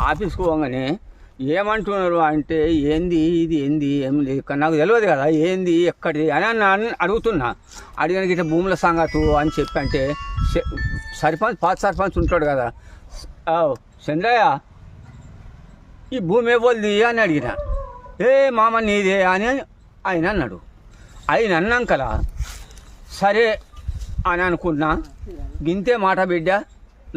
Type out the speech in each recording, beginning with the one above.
ఆఫీస్కి పోగానే ఏమంటున్నారు అంటే ఏంది ఇది ఏంది ఏం లేదు నాకు తెలియదు కదా ఏంది ఎక్కడిది అని అడుగుతున్నా. అడిగిన ఇట్లా భూముల సంగతు అని చెప్పి అంటే సర్పంచ్ పాత సర్పంచ్ ఉంటాడు కదా, చంద్రయ్య ఈ భూమి ఇవ్వద్ది అని అడిగిన. మామ నీదే అని ఆయన అన్నాడు. ఆయన అన్నాకలా సరే అని అనుకున్నా. గింతే మాట బిడ్డ,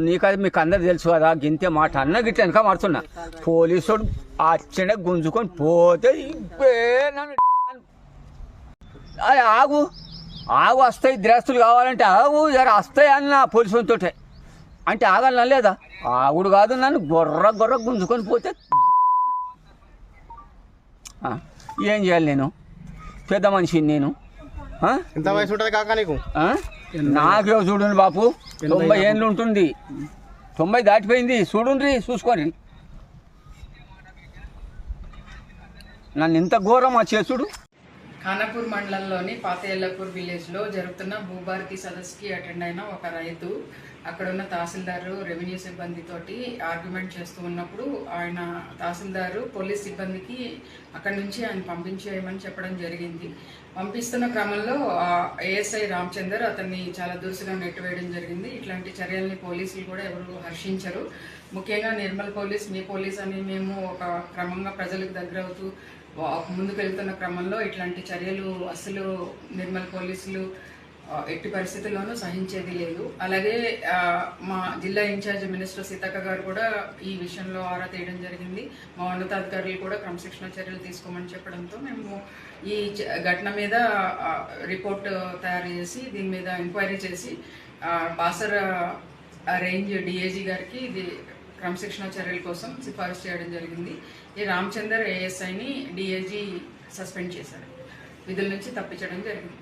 నీకది మీకు అందరు తెలుసు కదా, గింతే మాట అన్న గిట్ట వెనక మారుతున్నా. పోలీసుడు అచ్చనే గుంజుకొని పోతే ఆగు ఆగు వస్తాయి ద్రస్తులు కావాలంటే ఆగు జర వస్తాయి అన్న పోలీసులతో అంటే ఆగాలన్నా లేదా, ఆగుడు కాదు నన్ను గొర్ర గుంజుకొని పోతే ఏం చేయాలి? నేను పెద్ద మనిషిని, నేను ఎంత వయసు ఉంటుంది కాక నీకు? నాకే చూడండి బాపు, 90 ఏళ్ళు ఉంటుంది, 90 దాటిపోయింది. చూడండి చూసుకోండి నన్ను ఇంత ఘోరం చేసుడు. ఖానాపూర్ మండలంలోని పాత ఎల్లపూర్ విలేజ్లో జరుగుతున్న భూభారతి సదస్సుకి అటెండ్ అయిన ఒక రైతు అక్కడ ఉన్న తహసీల్దారు రెవెన్యూ సిబ్బందితోటి ఆర్గ్యుమెంట్ చేస్తూ ఉన్నప్పుడు ఆయన తహసీల్దారు పోలీస్ సిబ్బందికి అక్కడి నుంచి ఆయన పంపించేయమని చెప్పడం జరిగింది. పంపిస్తున్న క్రమంలో ఏఎస్ఐ రామచందర్ అతన్ని చాలా దురుసుగా నెట్టివేయడం జరిగింది. ఇట్లాంటి చర్యల్ని పోలీసులు కూడా ఎవరు హర్షించరు. ముఖ్యంగా నిర్మల్ పోలీస్, మీ పోలీస్ అని మేము ఒక క్రమంగా ప్రజలకు దగ్గర అవుతూ ముందుకు వెళ్తున్న క్రమంలో ఇట్లాంటి చర్యలు అసలు నిర్మల్ పోలీసులు ఎట్టి పరిస్థితుల్లోనూ సహించేది లేదు. అలాగే మా జిల్లా ఇన్ఛార్జ్ మినిస్టర్ సీతక్క గారు కూడా ఈ విషయంలో ఆరా తీయడం జరిగింది. మా ఉన్నతాధికారులు కూడా క్రమశిక్షణ చర్యలు తీసుకోమని చెప్పడంతో మేము ఈ ఘటన మీద రిపోర్ట్ తయారు చేసి దీని మీద ఎంక్వైరీ చేసి బాసర రేంజ్ డిఐజీ గారికి ఇది క్రమశిక్షణ చర్యల కోసం సిఫారసు చేయడం జరిగింది. ఈ రామచందర్ ఏఎస్ఐని డిఐజీ సస్పెండ్ చేశారు, విధుల నుంచి తప్పించడం జరిగింది.